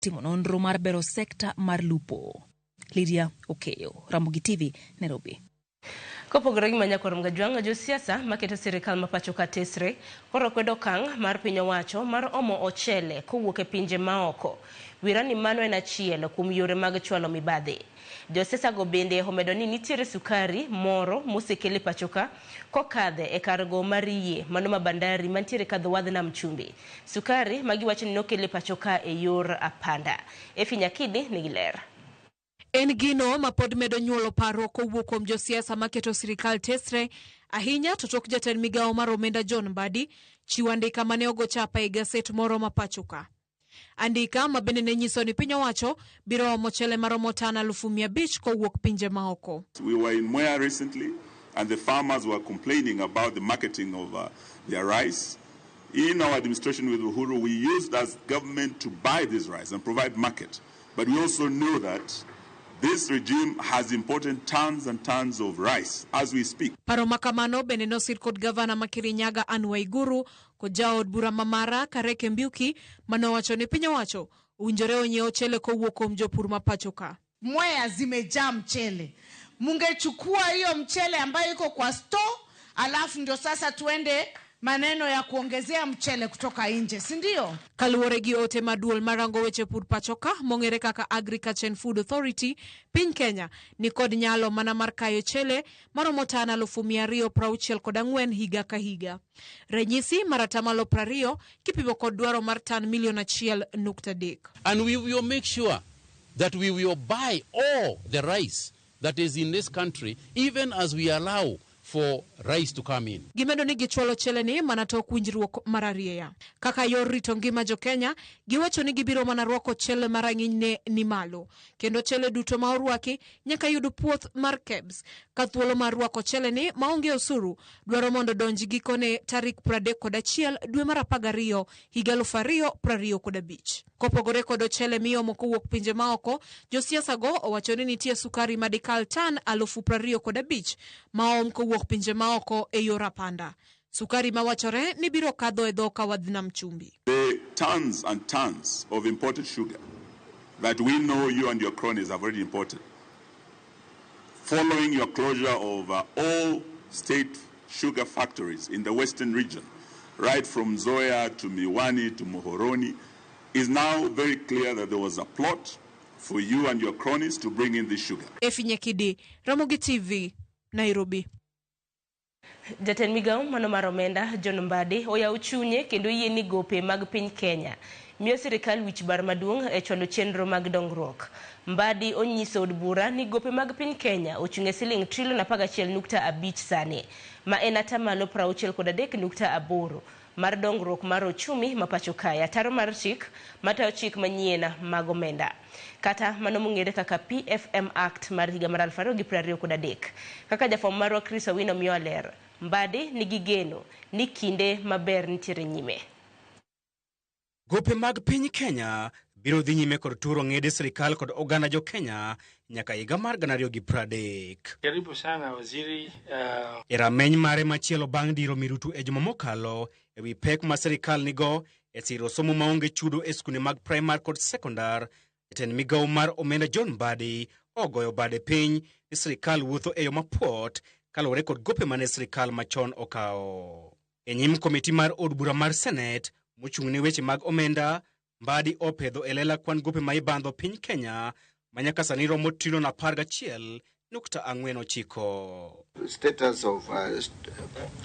timo nonro mar bero sekta mar lupo. Lydia Okeyo, Ramogi TV, Nairobi. Kopogore gi manyakwar mgajwang' josiasa maketo sirikal mapacho ka tesre koro kwedo okang' mar piny owacho mar omo ochele kowuok e pinje maoko. Wirani mano en achiel kuom yore mag chwalo mibadhi. Josiasa go bende omedo ni nitiere sukari moro mosekele pacho ka kokadhe e kargo mar yie mano ma bandari mantiere ka dho wadh nam chumbi. Sukari magiwacho ni nokele pacho ka e yor apanda. Efi Nyakidi nigi ler. En gino ma pod medo nyuolo paro kowuok kuom josiasa maketo sirikal tesre ahinya to tok jatend migawo mar omenda John Mbadi chiwo andika mane ogo chapa e gaset moro ma pacho ka. Andika ma bende ne nyiso ni piny owacho biro omo ochele maromo tan 500,000 kowuok pinje maoko. We were in Mwea recently and the farmers were complaining about the marketing of their rice. In our administration with Uhuru, we used as government to buy this rice and provide market. But we also know that this regime has imported tons and tons of rice as we speak. Paro makamano bende nosir kod gavana ma Kirinyaga Anne Waiguru kod jaod bura mamara Kareke Mbiuki manowacho ni piny owacho owinjore onyiew ochele kowuok kuom jopur ma pacho ka. Mwea zimejaa mchele. Mungechukua hiyo mchele ambayo iko kwa store, alafu ndio sasa tuende maneno ya kuongezea mchele kutoka nje, si ndio? Kaluwore gi ote maduol marango weche pur pacho ka mong'ere kaka Agriculture and Food Authority, piny Kenya ni kod nyalo mana mar kayo chele maromo tan 264 higa ka higa. Ranyisi mar atamalo 20 kipimo kod dwaro mar tan 1.3. And we will make sure that we will buy all the rice that is in this country, even as we allow for rice to come in. Gimedo ni gichwalo chele ni manatok winjruok mararieya. Kaka yor rito ngima jo Kenya, giwacho ni gibiro mana rwako chele marang'iny ni malo. Kendo chele duto ma orwaki nyaka yud puoth mar KEBS. Ka thuolo mar rwako chele ni maonge osuru, dwaro mondo donji gikone tarik 31 dwe mar 12 higa 2025. Kopogore kod chele miomo kowuok pinje maoko, josiasa go owacho ni nitie sukari madikal tan 25,000 maom kowuok pinje maoko e yor apanda. Sukari mawachore ni biro kadho e dho ka wadh nam chumbi. The tons and tons of imported sugar that we know you and your cronies have already imported, following your closure of all state sugar factories in the western region, right from Zoya to Miwani to Muhoroni, is now very clear that there was a plot for you and your cronies to bring in this sugar. Efi Nyakidi, Ramogi TV, Nairobi. Jatend migawo mano mar omenda John Mbadi oyawo chunye kendo yie ni gope mag piny Kenya miyo sirikal wich bar maduong' e chwalo chenro mag dongruok. Mbadi onyiso od bura ni gope mag piny Kenya ochung'e siling $11.5 sani, ma en atamalo 63.8 mar dongruok mar ochumi mapacho kaya. Taro mar chik matayo chik manyien mag omenda kata mano mong'ere kaka PFM Act mar higa mar 2023. Kaka jafwambo marwa Chris Owino miyo ler, Mbadi nigi geno ni kinde maber nitiere nyime. Gope mag piny Kenya biro dhi nyime kod turo ng'ede sirikal kod oganda jo Kenya nyaka higa mar 2030. Karibu sana waziri. E rameny mare machielo bang' diro mirutu e juma mokalo ewi pek ma sirikal nigo e siro somo maonge chudo e skunde mag primary kod sekondar, jatend migawo mar omenda John Mbadi ogoyo bade piny ni sirikal wuotho e yo mapuot kaluwore kod gope mane sirikal machon okawo. E nyim komiti mar od bura mar Senate mochung' ne weche mag omenda, Mbadi opedho e lela kwan gope ma ibandho piny Kenya manyaka sani romo $1.49. Status of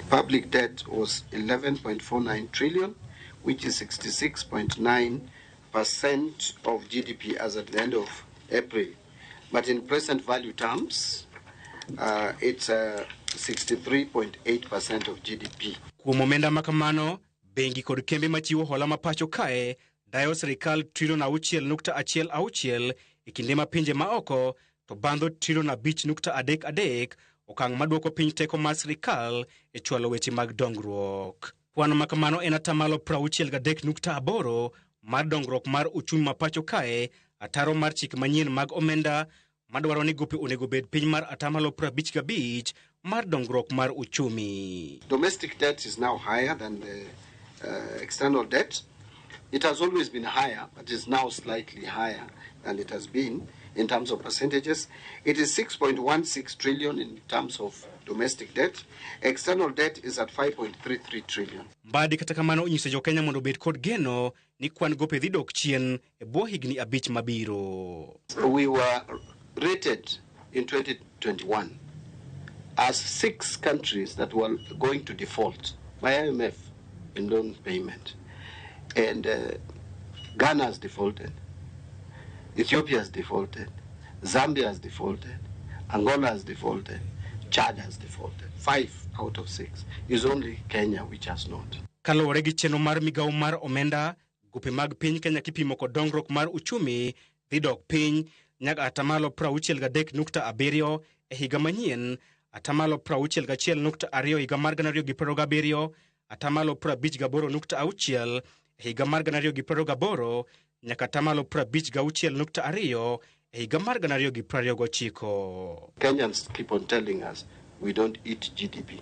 public debt was 11.49 trillion, which is 66.9% of GDP as at the end of April. But in present value terms, it's 63.8% of GDP. Kuom omenda makamano, bengi kod kembe machiwo hola mapacho kae dayo sirikal $6.16 e kinde ma pinje maoko to bandho $5.33 okang' maduoko piny teko mar sirikal e chwalo weche mag dongruok. Kwan makamano en atamalo 63.8 mar dongruok mar uchumi mapacho kae, ataro mar chik manyien mag omenda madwaro ni gope onego bed piny mar atamalo 55 mar dongruok mar uchumi. Domestic debt is now higher than the external debt, It has always been higher, but is now slightly higher than it has been in terms of percentages. It is 6.16 trillion in terms of domestic debt. External debt is at 5.33 trillion. Mbadi kata kamano onyiso jo Kenya mondo obed kod geno ni kwan gope dhi dok chien e bwo higni 5 mabiro. We were rated in 2021 as 6 countries that were going to default by IMF in loan payment. And Ghana has defaulted, Ethiopia has defaulted, Zambia has defaulted, Angola has defaulted, Chad has defaulted. 5 out of 6 is only Kenya which has not. Kaluwore gi chenro mar migawo mar omenda, gope mag piny Kenya kipimo kod dongruok mar uchumi dhi dok piny nyaka 63.7 e higa manyien, 61.2 higa mar 2027, 58.6 higa mar 2028 nyaka 56.2 higa mar 2029. Kenyans keep on telling us we don't eat GDP,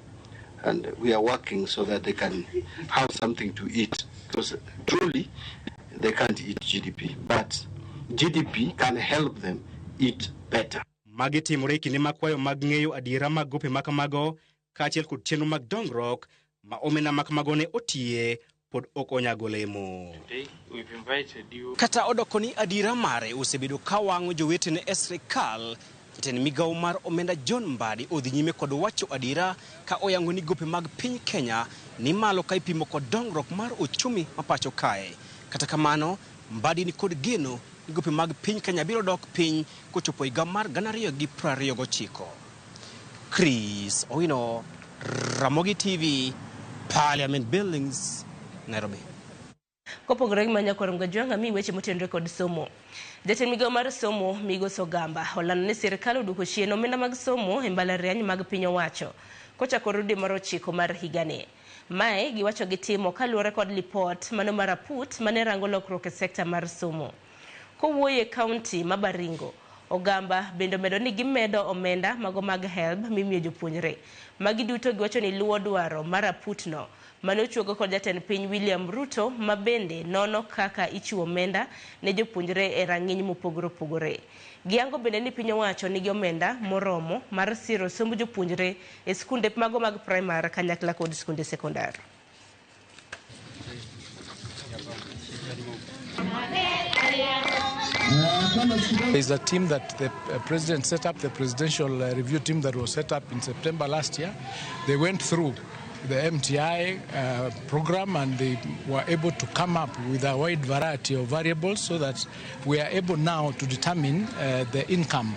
and we are working so that they can have something to eat, because truly they can't eat GDP, but GDP can help them eat better. Magi timore kinde makwayo mag ng'eyo adiera mag gope makamago kaachiel kod chenro mag dongruok ma omenda makamago ne otiye pod ok onyago lemo. Kata odoko ni adiera mare osebedo ka wang'o jowetene e sirkal, jatend migawo mar omenda John Mbadi odhi nyime kod wacho adiera ka oyango ni gope mag piny Kenya ni malo ka ipimo kod dongruok mar uchumi ma pacho kae. Kata kamano, Mbadi ni kod geno ni gope mag piny Kenya biro dok piny kochopo higa mar 2029. Chris Owino, Ramogi TV, Parliament Buildings, Nairobi. Kopogore gi manyakwarom gajwanga mi weche motenore kod somo. Jatend migawo mar somo Migos Ogamba olando ni sirkal oduoko chien omenda mag somo e mbalariany mag piny owacho kochakore dwe mar 9 mar higani. Mae giwacho gitimo kaluwore kod lipot mano mar raput mane rango lokruok e sekta mar somo. Kowuoye e kaunti ma Baringo, Ogamba bende medo ni gimedo omenda mago mag HELB mimiyo jopuonjre. Magi duto giwacho ni luwo dwaro mar raputno mane ochuogo kod jatend piny William Ruto ma bende nono kaka ichiwo omenda ne jopuonjre e rang'iny mopogore opogore. Giyango bende ni piny owacho nigi omenda moromo mar siro somb jopuonjre e skunde mago mag primary kanyakla kod skunde sekondar. There's a team that the president set up, the presidential review team that was set up in September last year. They went through the MTI program and they were able to come up with a wide variety of variables so that we are able now to determine the income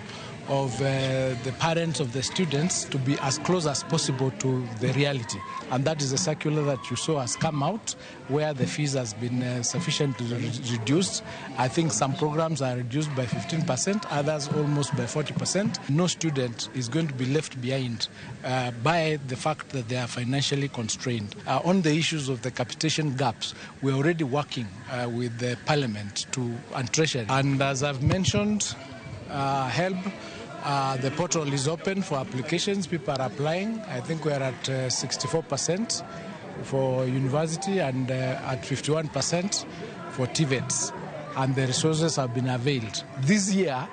of the parents of the students to be as close as possible to the reality. And that is a circular that you saw has come out where the fees has been sufficiently reduced. I think some programs are reduced by 15%, others almost by 40%. No student is going to be left behind by the fact that they are financially constrained. On the issues of the capitation gaps, we're already working with the Parliament and Treasury. And as I've mentioned, HELB, the portal is open for applications. People are applying. I think we are at 64% for university and at 51% for TVETs. And the resources have been availed. This year,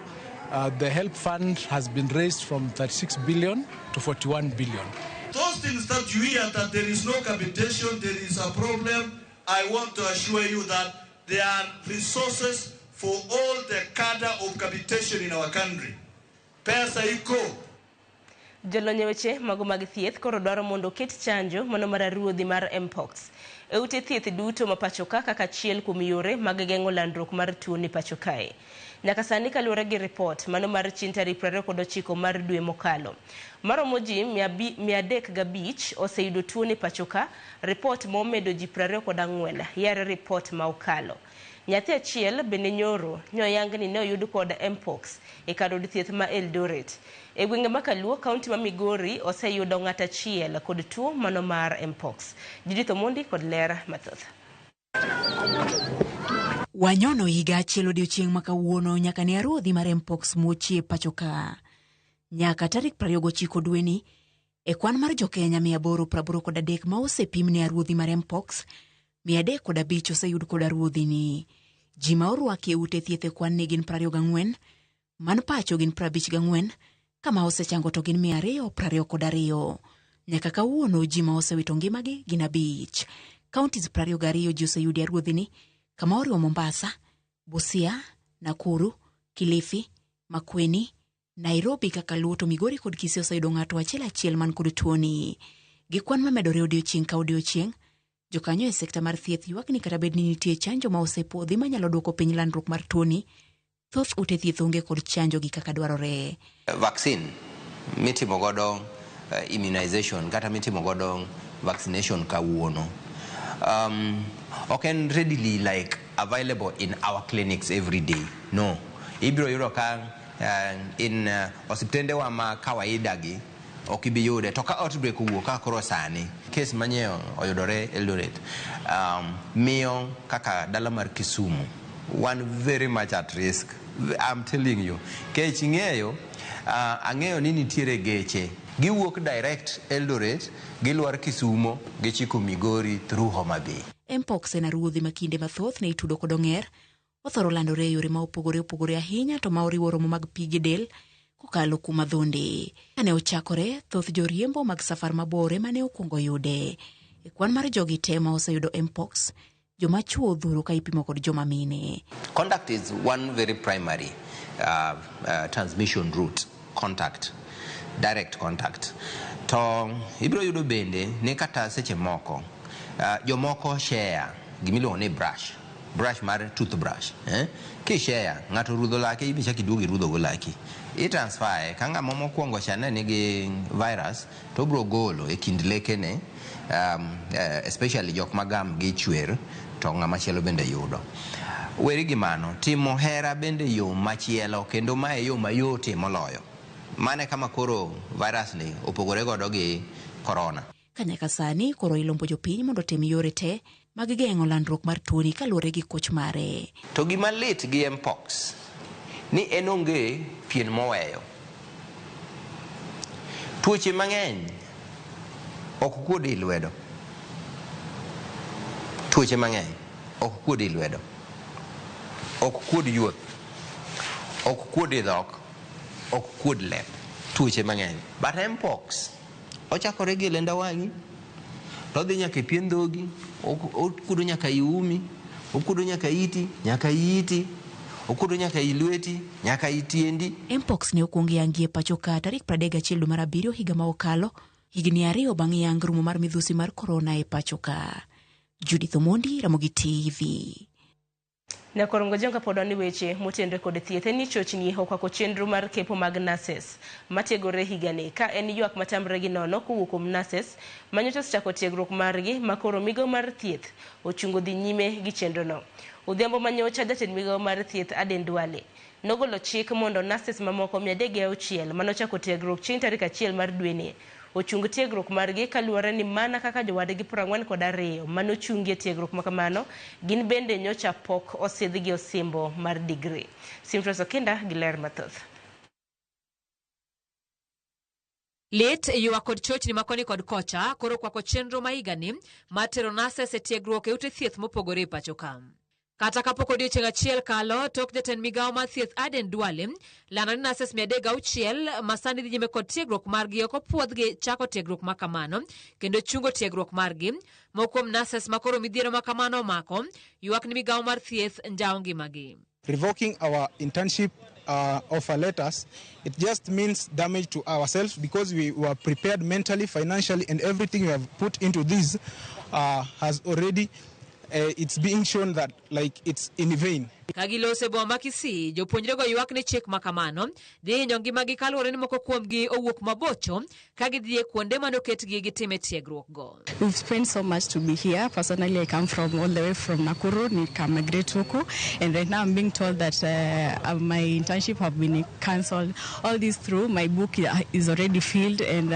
the HELP fund has been raised from 36 billion to 41 billion. Those things that you hear that there is no capitation, there is a problem, I want to assure you that there are resources for all the cadre of capitation in our country. Pesa iko. Jolonye weche mago mag thieth koro dwaro mondo ket chanjo mano mar ruodhi mar Mpox e ute thieth duto ma pacho ka kaka achiel kuom yore mag geng'o landruok mar tuo ni pacho kae. Nyaka sani kaluwore gi report mano mar chintari 29 mar dwe mokalo. Maromo ji 305 oseyudo tuo ni pacho ka, report momedo ji 24 yare report ma okalo. Nyathi achiel bende nyoro nyoyang ni ne oyud kod Mpox e kar od thieth ma Eldoret. E gwenge ma Kaluo, kaunti ma Migori oseyudo ng'at achiel kod tuo mano mar Mpox. Judith Omondi kod ler mathoth. Wanyono higa achiel odiochieng' ma kawuono nyaka ne ruodhi mar Mpox mochie pacho ka. Nyaka tarik 29 dweni e kwan mar jo Kenya 883 ma osepim ne ruodhi mar Mpox, 305 oseyud koda ruodhini. Ji ma orwaki e ute thieth e kwan ni gin 24, man pacho gin 54, kama osechango to gin 222. Nyaka kawuono ji ma osewito ngimagi gin 5. Counties 22 ji oseyudi ruodhini, kama oriwo Mombasa, Busia, Nakuru, Kilifi, Makueni, Nairobi, Kaluo, Migori kod Kisii oseyudo ng'ato achiel man kod tuoni. Gi kwan mamedore odiochieng' ka odiochieng', jokanyo e sekta mar thieth ywak ni kata bed ni nitie chanjo ma osepodhi manyalo duoko piny landruok mar tuoni, thoth ute thieth onge kod chanjo gi kaka dwarore. Vaccine mitimo godo immunization kata mitimo godo vaccination kawuono okay, readily like available in our clinics every day. No, ibiro yudo ka in osiptende wa ma kawaida gi okibiyude to ka outbreak owuok ka koro sani case manyeo oyudore Eldoret, miyo kaka dala mar Kisumu one very much at risk. I'm telling you, kech ng'eyo ang'eyo ni nitiere geche giwuok direct Eldoret gilwar Kisumo gichiko Migori through Homa Bay. Mpox en ruodhi makinde mathoth ne itudo kod ong'er othoro landore e yore ma opogore ahinya to ma oriwo romo mag pi gi del kokalo kuom adhonde. Kane ochakore, thoth joriembo mag safar mabore mane okuongo yude. E kwan mar jogi te ma oseyudo Mpox, joma chuo odhuro ka ipimo kod joma mine. Contact is one very primary transmission route. Contact, direct contact. To ibiro yudo bende ne kata seche moko jomoko share gimiluongo ni brush mar toothbrush. Ki share ng'ato rudho lake ibi chaki duogi rudho go laki. I transfer ka ng'ama mokwongo chane nigi virus to bro golo e kind lekene, especially jok magam gi chwer to ng'ama chielo bende yudo. Weri gi mano, timo hera bende yo machielo kendo mae yo mayot moloyo. Mane kama koro virus ni opogore godo gi corona. Kanyaka sani koro ilombo jopiny mondo tim yore te mag geng'o landruok mar tuoni kaluwore gi koch mare. To gima lit gi Mpox ni en onge pien moweyo. Tuoche mang'eny ok kuod i lwedo. Tuoche mang'eny ok kuod i lwedo. Ok kuod yuoth. Ok kuod i dhok. Ok kuod lep. Tuoche mang'eny. But Mpox ochakore gi lenda wang'i, odhi nyaka e pien dhogi, okudo nyaka i umi, okudo nyaka iti, okudo nyaka i lweti, nyaka i tiendi. Mpox ne okuongo yangi e pacho ka tarik 31 dwe mar 7 higa ma okalo, higni 2 bang' yang rumo mar midhusi mar korona e pacho ka. Judith Omondi, Ramogi TV. Ne korongo jonga podoni weche motenre kod thieth ni chochni okwako chenro mar kepo mag nurses matiegore higani ka en ywak matamre gi nono kowuok kuom nurses manyocha chako tiegruok margi makoro migawo mar thieth ochungo dhi nyime gi chenrono. Odhiambo manyocha jatend migawo mar thieth Aden Duale nogolo chik mondo nurses mamoko 306 manochako tiegruok chieng' tarik 1 mar dweni ochung tiegruok margi kaluwore ni mana kaka jowadgi 42 manochungie tiegruok makamano gin bende nyocha pok osidh gi osimbo mar degree. Simfras Okinda gi ler mathoth. Lit ywak kod chochni makoni kod kocha koro kwako chenro mahigani matero nurses e tiegruok e ute thieth mopogore e pacho ka. Kata kapok odiochieng' achiel kalo tok jatend migawo mar thieth Aden Duale lando ni nurses 306 masani dhi nyime kod tiegruok margi ok opuodhgi chako tiegruok makamano kendo chungo tiegruok margi mokuom nurses makoro midhiero makamano omako ywak ni migawo mar thieth njao ngimagi. Revoking our internship offer letters, it just means damage to ourselves because we were prepared mentally, financially, and everything we have put into this has already it's being shown that like it's in vain. Kagilose boma Kisii, jopuonjre go ywak ni chik makamano dhi nyongi magi kaluwore ni moko kuomgi owuok mabocho kagidhie kuonde manoketgi gitime tiegruok go. We've spent so much to be here. Personally, I come from all the way from Nakuru, Nikamigrate Huku, and right now I'm being told that my internship have been cancelled. All this through my book is already filled, and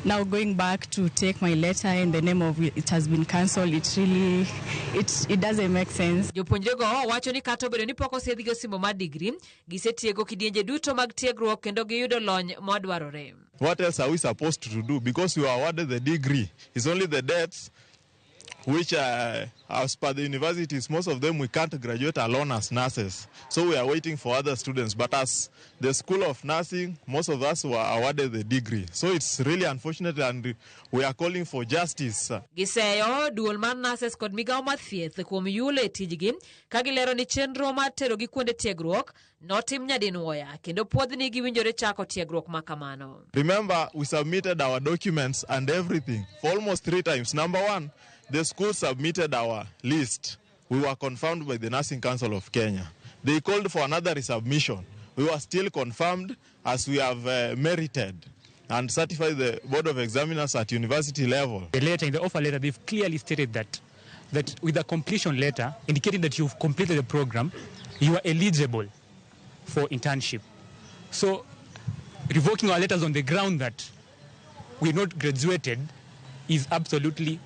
now going back to take my letter in the name of it has been cancelled. It really it doesn't make sense. Jopuonjre go wacho ni kato bedo ni pok osidh gi osimbo mar degree gisetiego kidienje duto mag tiegruok kendo giyudo lony madwarore. What else are we supposed to do? Because we are awarded the degree. It's only the debts which as per the universities, most of them we can't graduate alone as nurses. So we are waiting for other students. But as the School of Nursing, most of us were awarded the degree. So it's really unfortunate and we are calling for justice. Giseyo duol mar nurses kod migao mar thieth kuom yule tijgi kagilero ni chenro mar tero gi kuonde tiegruok notim nyadinwoya kendo puodhni giwinjore chako tiegruok makamano. Remember, we submitted our documents and everything for almost 3 times. Number one, the school submitted our list. We were confirmed by the Nursing Council of Kenya. They called for another resubmission. We were still confirmed as we have merited and certified the Board of Examiners at university level. The letter, in the offer letter, they've clearly stated that with a completion letter indicating that you've completed the program, you are eligible for internship. So revoking our letters on the ground that we're not graduated is absolutely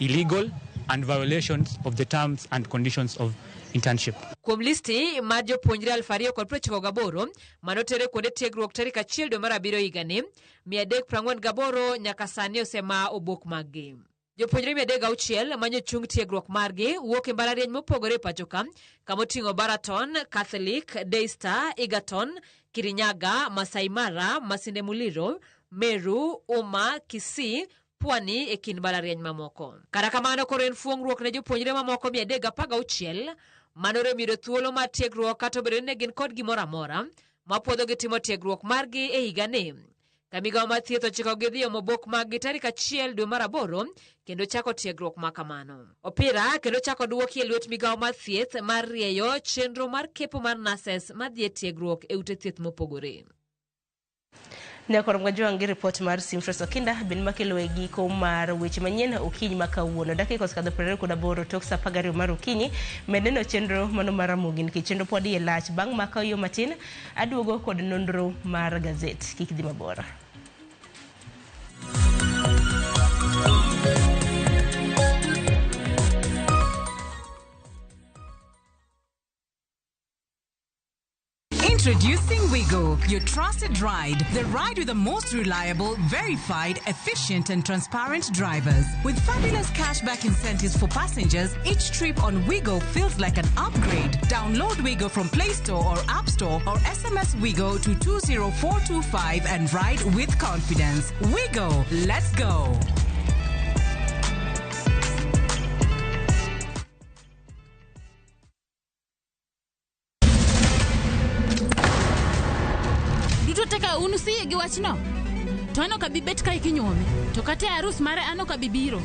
illegal and violations of the terms and conditions of internship. Kuom listi mar jopuonjre 2,098 manotere kuonde tiegruok tarik 1 dwe mar 7 higani, 348 nyaka sani osema obok maggi. Jopuonjre 306 manyo chung tiegruok margi wuok e mbalariany mopogore pacho ka, kamoting'o Baraton, Catholic, Daystar, Egerton, Kirinyaga, Masai Mara, Masinde Muliro, Meru, Uma, Kisii, Pwani e kind mbalariany mamoko. Kata kamano koro en fuong'ruok ne jopuonjre mamoko 316 manorem yudo thuolo mar tiegruok kata obedo ni gin kod gimoro amora mapuodho gi timo tiegruok margi e higani. Ka migao mar thieth ochiko gi dhi omo obok maggi tarik 1 dwe mar 8 kendo chako tiegruok makamano. Opira kendo chako duoki e lwet migao mar thieth mar rieyo chenro mar kepo mar nurses madhi e tiegruok e ute thieth mopogore. Ne korom gi report mar Simfres Okinda bin makelo e giko mar weche manyien okinyi makawuono dakika osekadho 28 tok saa 12 mar okinyi medeno chenro mano mar Ramogi nikech chenro pod e lach bang' maka yo matin aduogo kod nonro mar gazet kik dhi mabor. Introducing Wigo, your trusted ride. The ride with the most reliable, verified, efficient and transparent drivers. With fabulous cashback incentives for passengers, each trip on Wigo feels like an upgrade. Download Wigo from Play Store or App Store or SMS Wigo to 20425 and ride with confidence. Wigo, let's go. Taka unusi gi wachno tono ka bibet kai kinyome to kata arus mare ano ka bibiro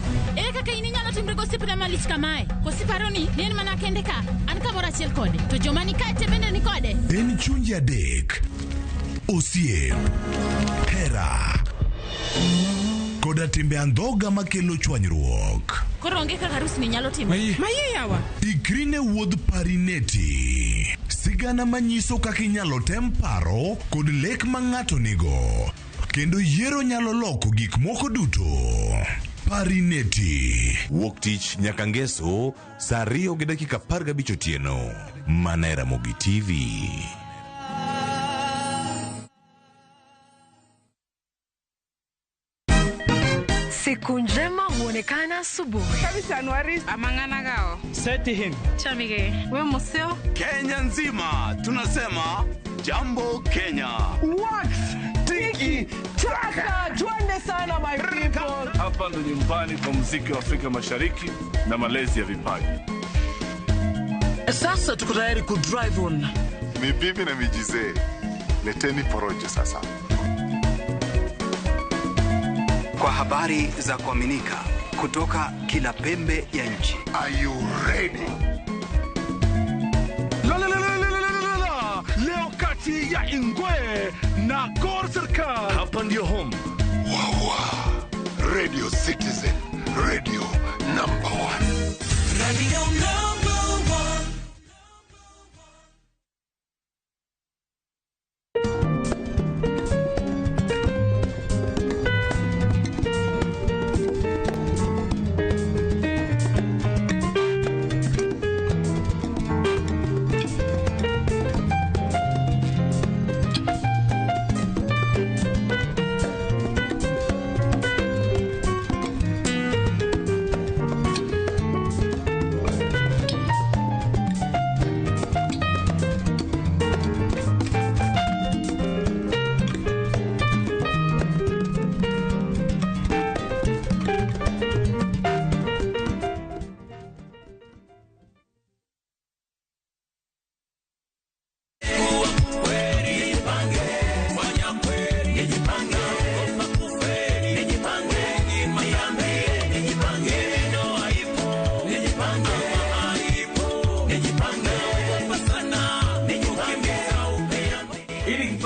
kaka ini nyalo timre gosipre malich kamae kosiparo ni nen mana kende ka an ka bora chiel kode to joma ni kate bende ni kode en chunja dek osiem hera koda timbe andhoga makelo chwanyruok koro onge kaka arus ni nyalo timo maye yawa ikrine wuodh parineti sigana manyiso kaka inyalo tem paro kod lek ma ng'ato nigo kendo yiero nyalo loko gik moko duto. Parineti wuok tich nyaka ngeso saa 2:15 otieno mana Ramogi TV. Siku njema huonekana asubuhi. Kabisa Anuari amangana gao. Seti him. Chamige. We museo. Kenya nzima tunasema jambo Kenya. What? Tiki taka. Twende sana my people. Hapa ndo nyumbani kwa muziki wa Afrika Mashariki na malezi ya vipaji. Sasa tuko tayari ku drive on. Mibibi na mijize. Leteni porojo sasa. Kwa habari za kuaminika kutoka kila pembe ya nchi. Are you ready? Leo kati ya Ingwe na Gor Serikali. Hapa ndio home. Radio Citizen, radio number 1. Radio number 1.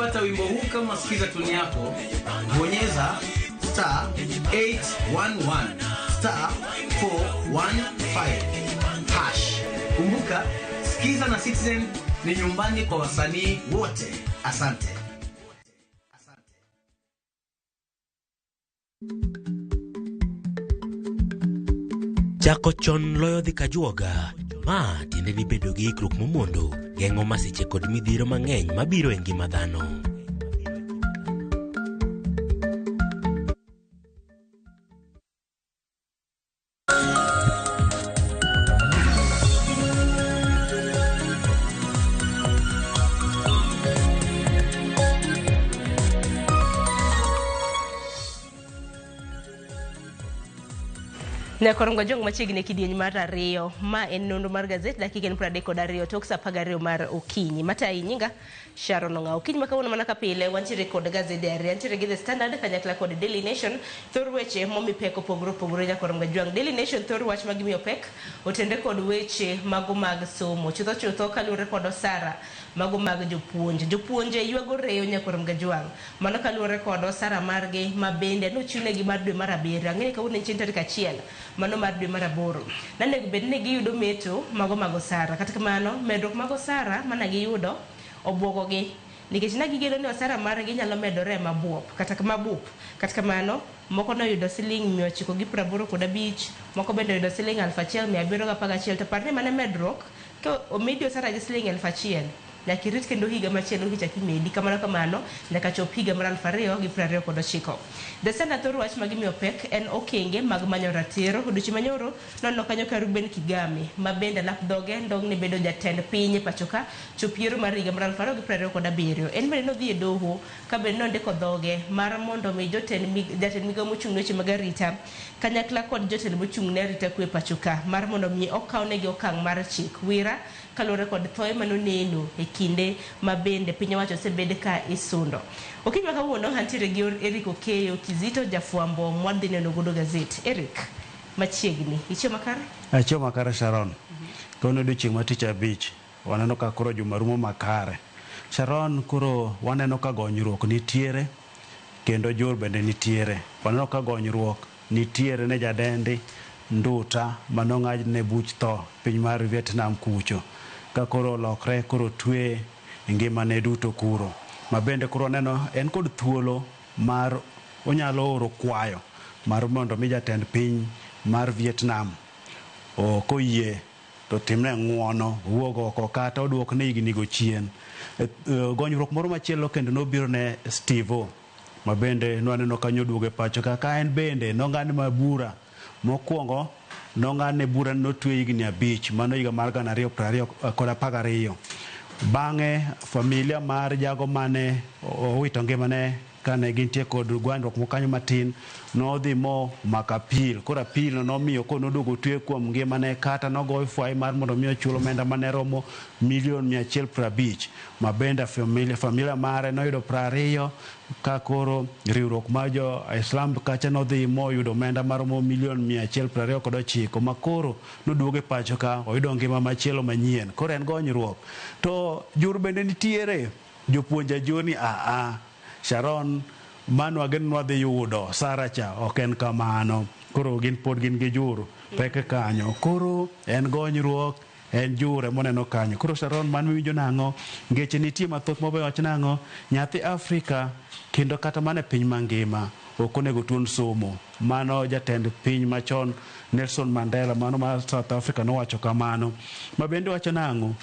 kupata wimbo huu kama sikiza tuni yako, bonyeza *811 *415 hash. Kumbuka, Sikiza na Citizen ni nyumbani kwa wasanii wote. Asante. Chako chon loyo dhi kajuoga. Ma tiende ni bedo gi ikruok momondo, geng'o masiche kod midhiro mang'eny mabiro e ngima dhano. Nyakorongo jong machiegni kidieny mar 2 ma en nonro mar gazet dakika 32 tok saa 12 mar okinyi. Mata nyinga Sharon Ong'ao. Okinyi makawuono mana kapile wantiere kod gazet diario, wantiere gi The Standard kanyakla kod Daily Nation. Thor weche momi pek opogore Nyakorongo jwang. Daily Nation thor wach magimiyo pek otende kod weche mago mag somo. Chutho kaluwore kod osara mago mag jopuonje yuago reyo Nyakorongo jwang. Mano kaluwore kod osara margi mabende nochiwnegi mar dwe mar 7. Ang'e kawuono chieng' tarik 1 mano mar dwe mar 8. Nanego bed ni giyudo meto mago mag osara. Kata kamano medruok mag osara mana giyudo obwogogi nikech nagigeno ni osara margi nyalo medore mabup. Kata kamano moko noyudo siling'985, moko bende oyudo siling'1711. To parni mane medruok ka omedi osara gi siling'1000 nyaka irit kendo higa machielo kichaki medi kamano nyaka chop higa mar 2029. The Standard thor wach magimiyo pek en okenge mag manyo ratiro. Odiochieng' manyoro nono kanyo ka Ruben Kigame mabende lap dhoge ndong' ne bedo jatend piny pachoka chop yiero mar higa mar 2027. En bende nodhi e doho ka bende nondiko dhoge mar mondo mi jatend migao mochung' ne weche mag arita kanyakla kod jotend mochung' ne arita kwe pachoka mar mondo mi okawnegi okang' mar chik wira kalore kod thoe manoneno e kinde mabende piny owacho osebed ka isundo. Okinyi makawuono antiere gi Eric Okeyo Kizito jafwambo mwadhi neno godo gazet. Eric, machiegni ichio makare? Achio makare Sharon. Kono odiochieng' ma tich abich waneno ka koro juma rumo makare. Sharon, koro waneno ka gonyruok nitiere kendo jor bende nitiere. Waneno ka gonyruok nitiere ne jadendi Nduta manong'ad ne buch tho piny mar Vietnam kucho. Ka koro lokre koro twe ngimane duto kuro. Mabende koro neno en kod thuolo mar onyalo oro kwayo mar mondo mi jatend piny mar Vietnam koyie to timne ng'uono wuog oko kata oduok ne higni go chien. Gonyruok moro machielo kendo nobiro ne Steve mabende nwaneno kanyo duoge pacho kaka en bende nong'ad mabura mokwongo nong'adne bura notwe higni 5 mano higa mar 2012. Bang'e familia mar jago mane owito ngimane kane gintie kod gwandruok mokanyo matin nodhi mo makapil. Koro apil nomiyo konoduogo twe kuom ngimane kata nogoyo fwai mar mondo mi ochul omenda mane romo $150,000. Mabende familia mare noyudo 20 ka koro riwruok mar jo Islam kacha nodhi moyudo omenda maromo $129,000 makoro noduoge pacho ka oyudo ngima machielo manyien. Koro en gonyruok. To jur bende nitiere jopuonja joni Sharon mano agen nwadhi yudo Saracha ok en kamano. Koro pod gin gi jur peke kanyo. Koro en gonyruok en jure moneno kanyo. Koro Sharon man miwinjo nang'o ngeche nitie mathoth mobe wach nang'o nyathi Afrika kendo kata mane piny mangima ok onego tuon somo. Mano jatend piny machon Nelson Mandela mano mar South Africa nowacho kamano. Mabende wacho nang'o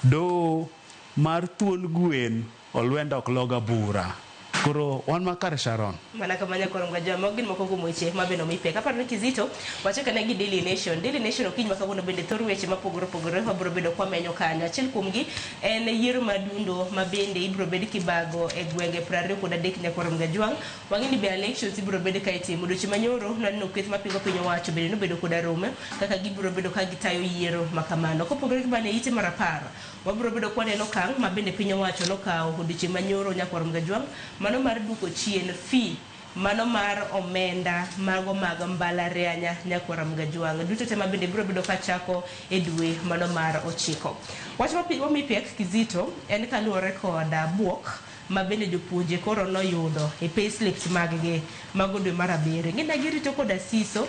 do mar thuon gwen olwenda ok loga bura. Koro wan makare Sharon. Mana kamanya Nyakorongo jwang mogin moko kuom weche mabeno mipe. Kaparo ni Kizito wacho kana gi Daily Nation. Daily Nation okinyi makawuono bende thor weche mapogore mabiro bedo kwa menyo kanyo. Achiel kuomgi en yiero madundo mabende ibiro bed kibago e gwenge 23 Nyakorongo jwang. Wang'eni be elections ibiro bed ka itimo. Odiochieng' manyoro naneno kweth mapingo piny owacho bende nobedo koda rome kaka gibiro bedo ka gitayo yiero makamano. Kopogore gi bane ite mar 10 wabiro bedo kwa neno kang' mabende piny owacho nokawo odiochieng' manyoro Nyakorongo jwang. Mano mar duoko chien fee mano mar omenda mago mag mbalarianya Nyakorongo jwang. Duto tema bende biro bedo ka chako e dwe mano mar 9. Wach mopik Kizito en kaluwore kod buok ma bende jopuonje koro noyudo e payslips mag-gi mago dwe mar abiriyo. Gin girito koda siso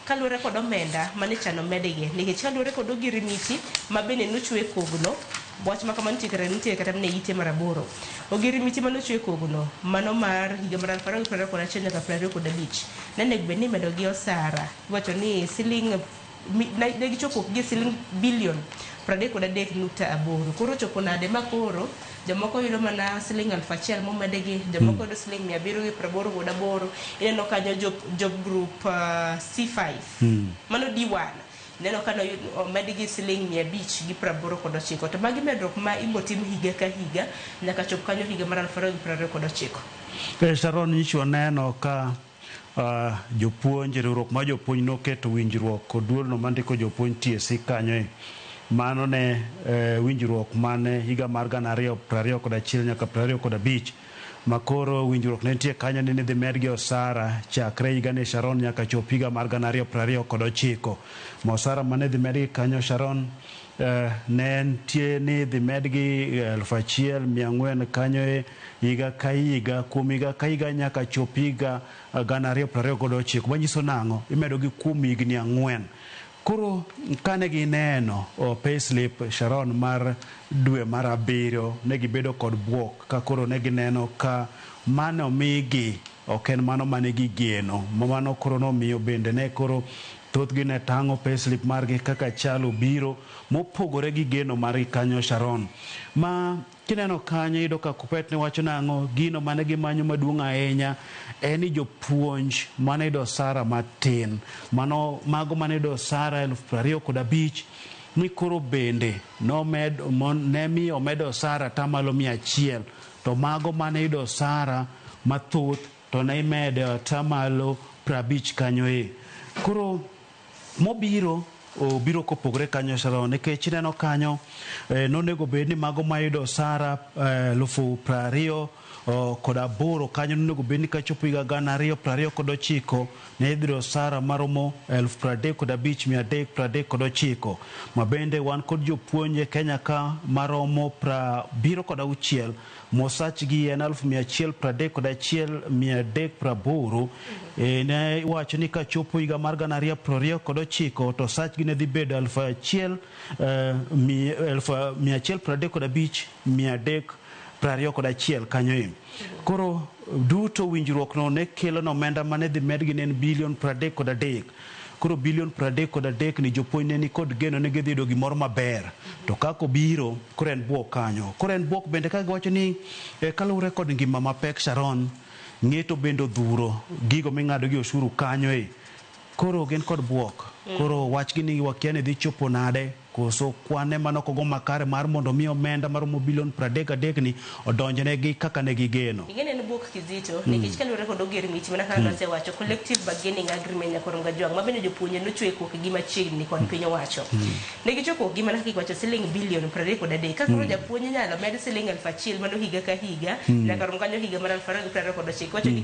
kaluwore kod omenda mane chano medigi nikech kaluwore kod ogirimiti ma bende nochwe kogno wach ma kama nitie kata ne ite mar 8 ogirimiti manochwe kogno mano mar higa mar 2021 nyaka 2025 nene bende medogi osara wacho ni siling ne gichopo gi siling bilion 33.8 koro chopo nade makoro jomoko yudo mana siling 1,000 momedegi jomoko yudo siling 788 ineno kanyo job group C5 mano D1 neno kano medigi siling 589 to magi medruok ma ibotim higa ka higa nyaka chop kanyo higa mar 2029. Sharon nyicho neno ka jopuonj riwruok ma jopuonj noketo winjruok kod duolno mandiko jopuonj TSC kanyo mano ne winjruok mane higa mar 2021 nyaka 2025 makoro winjruok ne nitie kanyo ni dhi medgi osara chakre higa ne Sharon nyaka chop higa mar 2029 osara mane dhi medgi kanyo Sharon ne nitie ni dhi medgi 1,400 kanyo higa ka higa kuom higa ka higa nyaka chop higa 2029 manyiso nang'o imedogi kuom higni 4. Koro kane gineno payslip Sharon mar dwe mar 7 ne gibedo kod buok ka koro ne gineno ka mano migi ok en mano mane gigeno mano koro nomiyo bende ne koro thothgi ne tang'o payslip margi kaka chalo biro mopogore gi geno mar kanyo Sharon ma kineno kanyo ido ka Kuppet ne wacho nang'o gino mane gimanyo maduong' ahinya en ni jopuonj mane ido osara matin mano mago mane ido osara 25,000 ni koro bende ne mi omedo osara tamalo 100 to mago mane ido osara mathoth to ne imedo tamalo 50 kanyo koro mobiro obiro kopogre kanyo Sharon nikech neno kanyo nonego bed ni mago mayudo osara 20,000 kod 8 kanyo nonego bed ni kachopo higa 2029 ne idhiro osara maromo 35,339 ma bende wan kod jopuonje Kenya ka maromo 76 mosachgi en 131,380 ne wacho ni kachopo higa mar 2029 to sachgi ne dhi bedo 1,135,321 kanyo koro duto winjruok no ne kelo no omenda mane dhi medgi ne bilion 33 koro bilion 33 ni jopuonj ne ni kod geno ne gidhi yudo gimoro maber to kako biro koro en buok kanyo koro en buok bende ka giwacho ni kaluwore kod ngima mapek Sharon ng'eto bende odhuro gigo ming'ado gi oshuru kanyo koro gin kod buok koro wachgi ni wakia ni dhi chopo nade koso kwane manokogo makare mar mondo mi omenda mar bilion 33 ni odonjnegi kaka ne gigeno. Ingene ni buok kizito nikech kaluwore kod ogirimiti mana kaka nosewacho collective bargaining agreement nyakoro ngajwang mabende jopuonje nochwe kuok gi machiegni kod piny owacho. Ne gichoko gi mana kaka wacho siling bilion 33 kaka koro japuonje nyalo med siling 1,000 mano higa ka higa nyaka rom kanyo higa mar 2029 wacho ni